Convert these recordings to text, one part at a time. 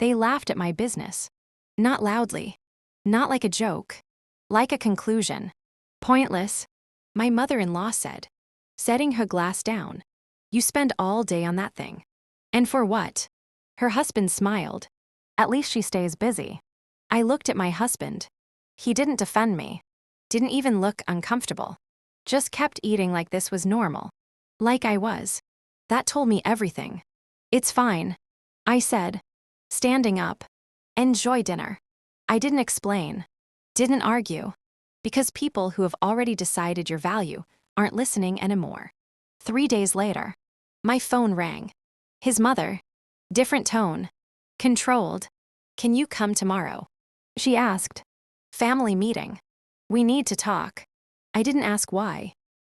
They laughed at my business. Not loudly. Not like a joke. Like a conclusion. Pointless. My mother-in-law said, setting her glass down. You spend all day on that thing. And for what? Her husband smiled. At least she stays busy. I looked at my husband. He didn't defend me. Didn't even look uncomfortable. Just kept eating like this was normal. Like I was. That told me everything. It's fine, I said, standing up. Enjoy dinner. I didn't explain. Didn't argue. Because people who have already decided your value aren't listening anymore. 3 days later, my phone rang. His mother. Different tone. Controlled. Can you come tomorrow? She asked. Family meeting. We need to talk. I didn't ask why.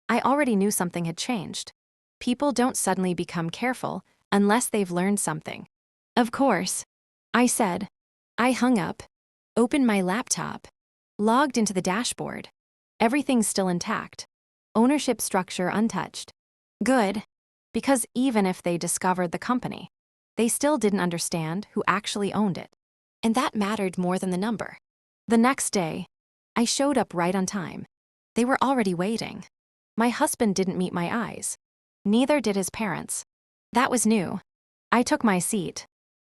I already knew something had changed. People don't suddenly become careful unless they've learned something. Of course, I said. I hung up, opened my laptop, logged into the dashboard. Everything's still intact. Ownership structure untouched. Good, because even if they discovered the company, they still didn't understand who actually owned it. And that mattered more than the number. The next day, I showed up right on time. They were already waiting. My husband didn't meet my eyes. Neither did his parents. That was new. I took my seat,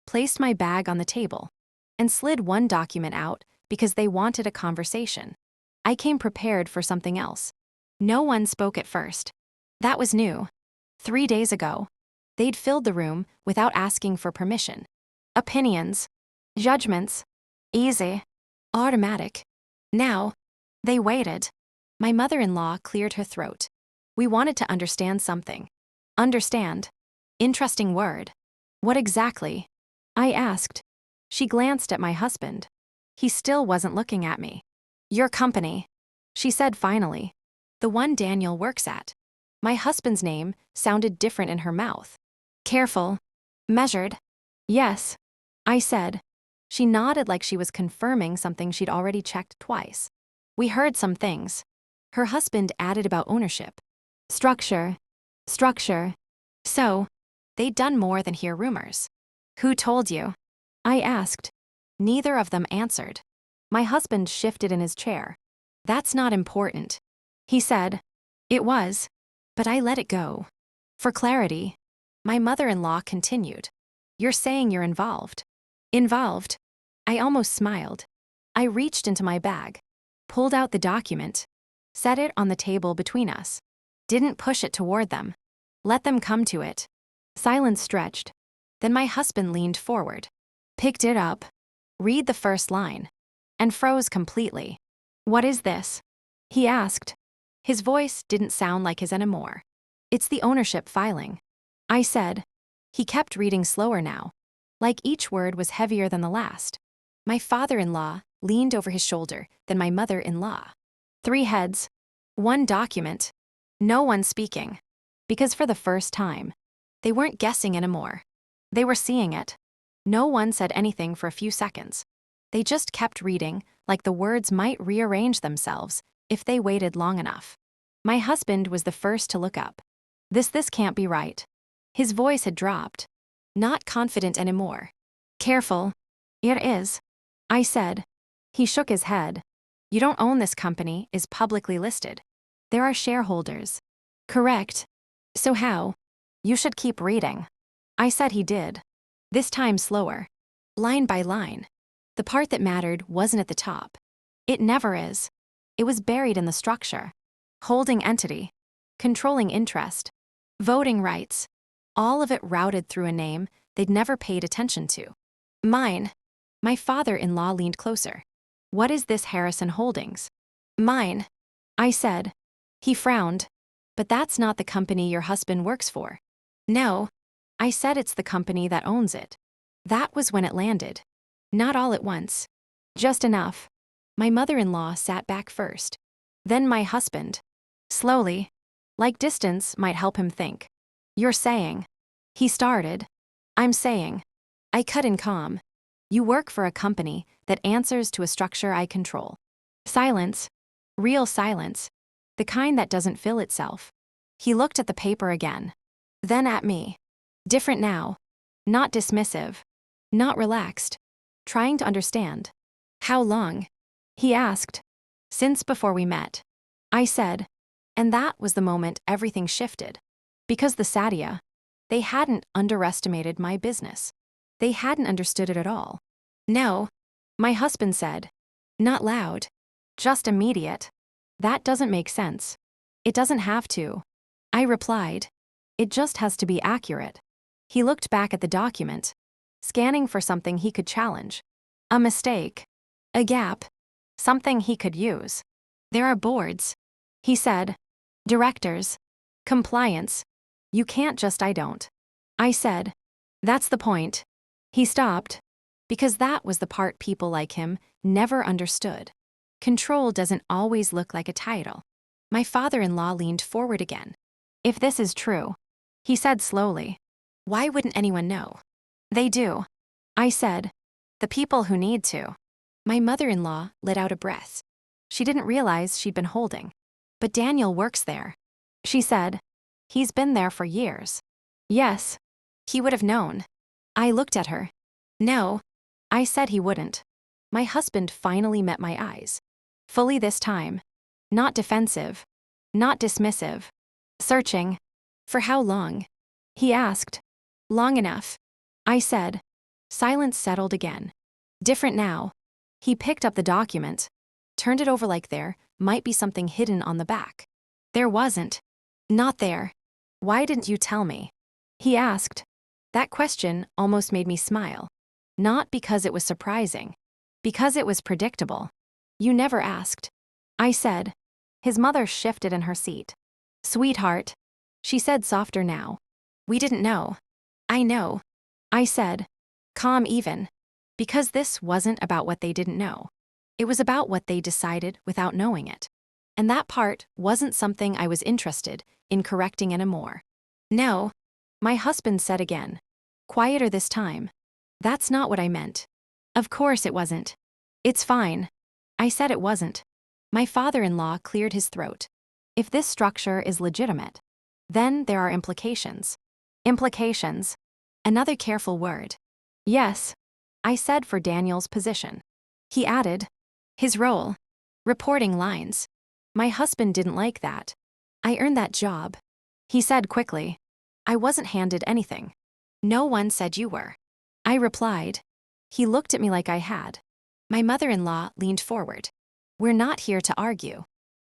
placed my bag on the table, and slid one document out because they wanted a conversation. I came prepared for something else. No one spoke at first. That was new. 3 days ago, they'd filled the room without asking for permission. Opinions, judgments, easy, automatic. Now, they waited. My mother-in-law cleared her throat. We wanted to understand something. Understand. Interesting word. What exactly? I asked. She glanced at my husband. He still wasn't looking at me. Your company, she said finally. The one Daniel works at. My husband's name sounded different in her mouth. Careful. Measured. Yes, I said. She nodded like she was confirming something she'd already checked twice. We heard some things. Her husband added about ownership. Structure. So, they'd done more than hear rumors. Who told you? I asked. Neither of them answered. My husband shifted in his chair. That's not important, he said. It was, but I let it go. For clarity, my mother-in-law continued. You're saying you're involved. Involved? I almost smiled. I reached into my bag, pulled out the document, set it on the table between us. Didn't push it toward them. Let them come to it. Silence stretched. Then my husband leaned forward, picked it up, read the first line, and froze completely. What is this? He asked. His voice didn't sound like his anymore. It's the ownership filing, I said. He kept reading slower now, like each word was heavier than the last. My father-in-law leaned over his shoulder, then my mother-in-law. 3 heads, 1 document, no one speaking. Because for the first time, they weren't guessing anymore. They were seeing it. No one said anything for a few seconds. They just kept reading, like the words might rearrange themselves if they waited long enough. My husband was the first to look up. This can't be right. His voice had dropped. Not confident anymore. Careful. It is, I said. He shook his head. You don't own this company, is publicly listed. There are shareholders. Correct. So how? You should keep reading. I said he did. This time slower. Line by line. The part that mattered wasn't at the top. It never is. It was buried in the structure. Holding entity. Controlling interest. Voting rights. All of it routed through a name they'd never paid attention to. Mine. My father-in-law leaned closer. What is this Harrison Holdings? Mine, I said. He frowned. But that's not the company your husband works for. No, I said it's the company that owns it. That was when it landed. Not all at once. Just enough. My mother-in-law sat back first. Then my husband. Slowly. Like distance might help him think. You're saying. He started. I'm saying. I cut in calm. You work for a company that answers to a structure I control. Silence. Real silence. The kind that doesn't fill itself. He looked at the paper again. Then at me. Different now. Not dismissive. not relaxed, trying to understand. How long? He asked. Since before we met. I said. And that was the moment everything shifted. Because the Sadia, they hadn't underestimated my business. They hadn't understood it at all. No, my husband said. Not loud. Just immediate. That doesn't make sense. It doesn't have to. I replied. It just has to be accurate. He looked back at the document, scanning for something he could challenge. A mistake. A gap. Something he could use. There are boards. He said. Directors. Compliance. You can't just I don't. I said. That's the point. He stopped. Because that was the part people like him never understood. Control doesn't always look like a title. My father-in-law leaned forward again. If this is true, he said slowly, why wouldn't anyone know? They do. I said. The people who need to. My mother-in-law let out a breath. She didn't realize she'd been holding. But Daniel works there. She said. He's been there for years. Yes. He would have known. I looked at her. No. I said he wouldn't. My husband finally met my eyes. Fully this time. Not defensive. Not dismissive. Searching. For how long? He asked. Long enough. I said. Silence settled again. Different now. He picked up the document, turned it over like there might be something hidden on the back. There wasn't. Not there. Why didn't you tell me? He asked. That question almost made me smile. Not because it was surprising. Because it was predictable. You never asked. I said. His mother shifted in her seat. Sweetheart. She said softer now. We didn't know. I know. I said. Calm even. Because this wasn't about what they didn't know. It was about what they decided without knowing it. And that part wasn't something I was interested in correcting anymore. No. My husband said again. Quieter this time. That's not what I meant. Of course it wasn't. It's fine. I said it wasn't. My father-in-law cleared his throat. If this structure is legitimate, then there are implications. Implications. Another careful word. Yes. I said for Daniel's position. He added. His role. Reporting lines. My husband didn't like that. I earned that job. He said quickly. I wasn't handed anything. No one said you were. I replied. He looked at me like I had. My mother-in-law leaned forward. We're not here to argue.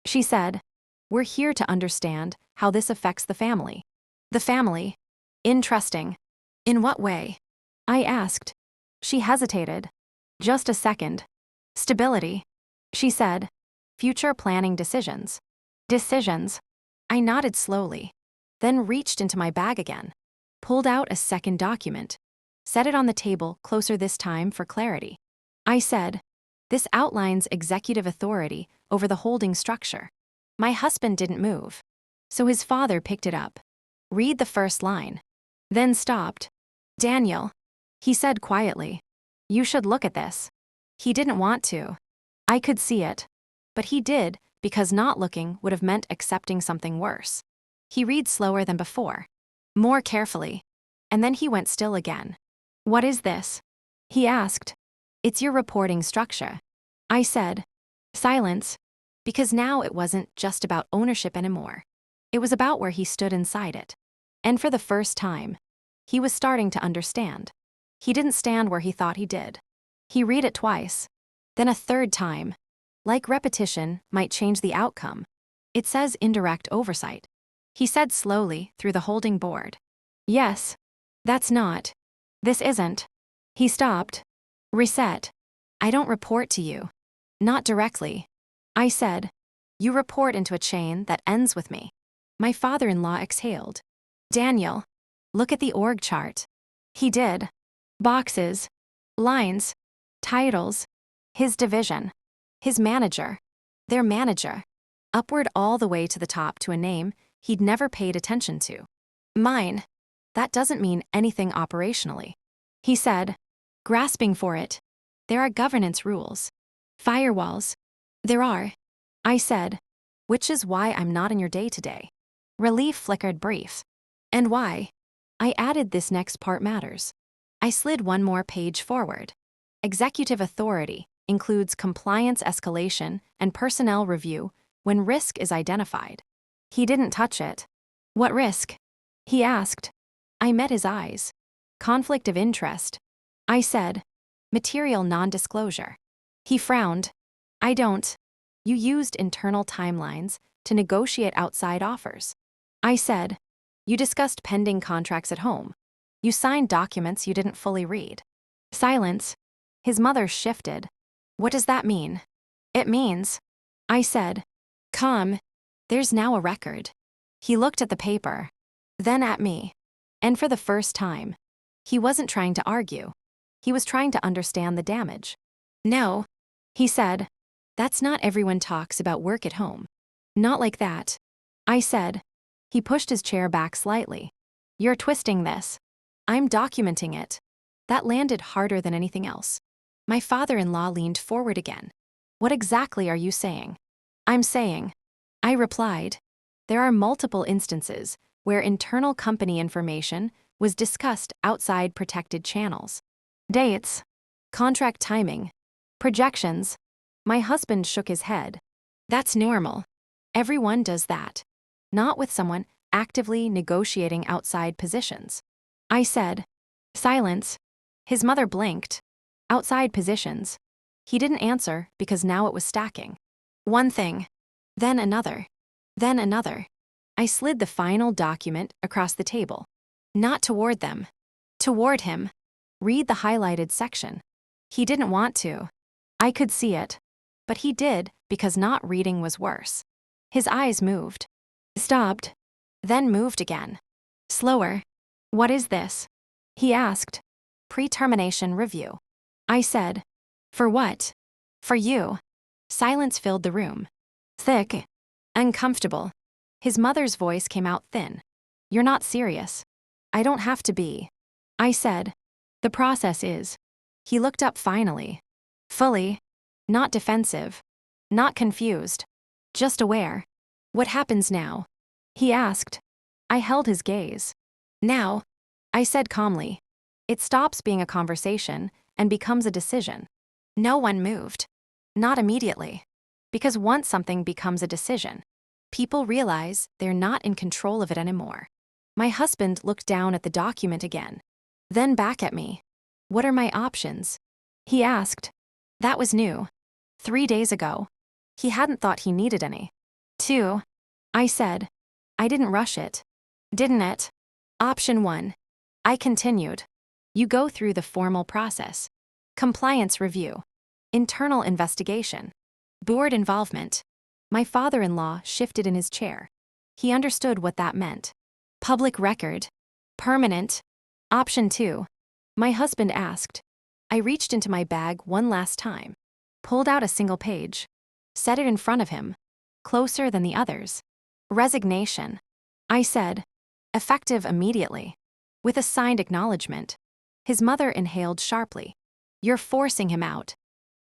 She said. We're here to understand how this affects the family. The family. Interesting. In what way? I asked. She hesitated. Just a second. Stability. She said. Future planning decisions. Decisions. I nodded slowly. Then reached into my bag again. Pulled out a second document. Set it on the table closer this time for clarity. I said. This outlines executive authority over the holding structure. My husband didn't move. So his father picked it up. Read the first line. Then stopped. Daniel. He said quietly. You should look at this. He didn't want to. I could see it. But he did because not looking would have meant accepting something worse. He read slower than before. More carefully. And then he went still again. What is this? He asked. It's your reporting structure. I said. Silence. Because now it wasn't just about ownership anymore. It was about where he stood inside it. And for the first time, he was starting to understand. He didn't stand where he thought he did. He read it twice. Then a third time. Like repetition might change the outcome. It says indirect oversight. He said slowly through the holding board. Yes. That's not. This isn't. He stopped. Reset. I don't report to you. Not directly. I said. You report into a chain that ends with me. My father-in-law exhaled. Daniel. Look at the org chart. He did. Boxes. Lines. Titles. His division. His manager. Their manager. Upward all the way to the top to a name he'd never paid attention to. Mine. That doesn't mean anything operationally. He said, grasping for it. There are governance rules. Firewalls. There are. I said, which is why I'm not in your day-to-day. Relief flickered brief. And why? I added this next part matters. I slid one more page forward. Executive authority includes compliance escalation and personnel review when risk is identified. He didn't touch it. What risk? He asked. I met his eyes. Conflict of interest. I said. Material non-disclosure. He frowned. I don't. You used internal timelines to negotiate outside offers. I said. You discussed pending contracts at home. You signed documents you didn't fully read. Silence. His mother shifted. What does that mean? It means. I said. Calm. There's now a record. He looked at the paper. Then at me. And for the first time, he wasn't trying to argue. He was trying to understand the damage. No. He said. That's not everyone talks about work at home. Not like that. I said. He pushed his chair back slightly. You're twisting this. I'm documenting it. That landed harder than anything else. My father-in-law leaned forward again. What exactly are you saying? I'm saying. I replied. There are multiple instances where internal company information was discussed outside protected channels. Dates. Contract timing. Projections. My husband shook his head. That's normal. Everyone does that. Not with someone actively negotiating outside positions. I said. Silence. His mother blinked. Outside positions. He didn't answer because now it was stacking. One thing. Then another. Then another. I slid the final document across the table. Not toward them. Toward him. Read the highlighted section. He didn't want to. I could see it. But he did because not reading was worse. His eyes moved. Stopped. Then moved again. Slower. What is this? He asked. Pre-termination review. I said. For what? For you. Silence filled the room. Thick. Uncomfortable. His mother's voice came out thin. You're not serious. I don't have to be. I said. The process is. He looked up finally. Fully. Not defensive. Not confused. Just aware. What happens now? He asked. I held his gaze. Now. I said calmly. It stops being a conversation and becomes a decision. No one moved. Not immediately. Because once something becomes a decision, people realize they're not in control of it anymore. My husband looked down at the document again. Then back at me. What are my options? He asked. That was new. 3 days ago. He hadn't thought he needed any. 2. I said. I didn't rush it. Didn't it? Option 1. I continued. You go through the formal process. Compliance review. Internal investigation. Board involvement. My father-in-law shifted in his chair. He understood what that meant. Public record. Permanent. Option 2. My husband asked. I reached into my bag one last time. Pulled out a single page. Set it in front of him. Closer than the others. Resignation. I said. Effective immediately. With a signed acknowledgement. His mother inhaled sharply. You're forcing him out.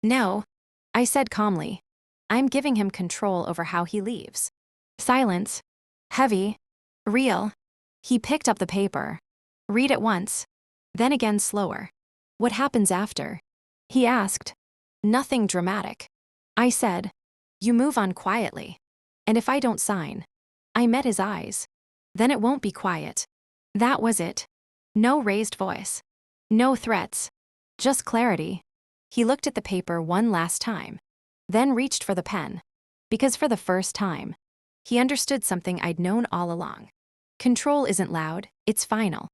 No. I said calmly. I'm giving him control over how he leaves. Silence. Heavy. Real. He picked up the paper. Read it once. Then again slower. What happens after? He asked. Nothing dramatic. I said. You move on quietly. And if I don't sign. I met his eyes. Then it won't be quiet. That was it. No raised voice. No threats. Just clarity. He looked at the paper one last time. Then reached for the pen. Because for the first time, he understood something I'd known all along. Control isn't loud, it's final.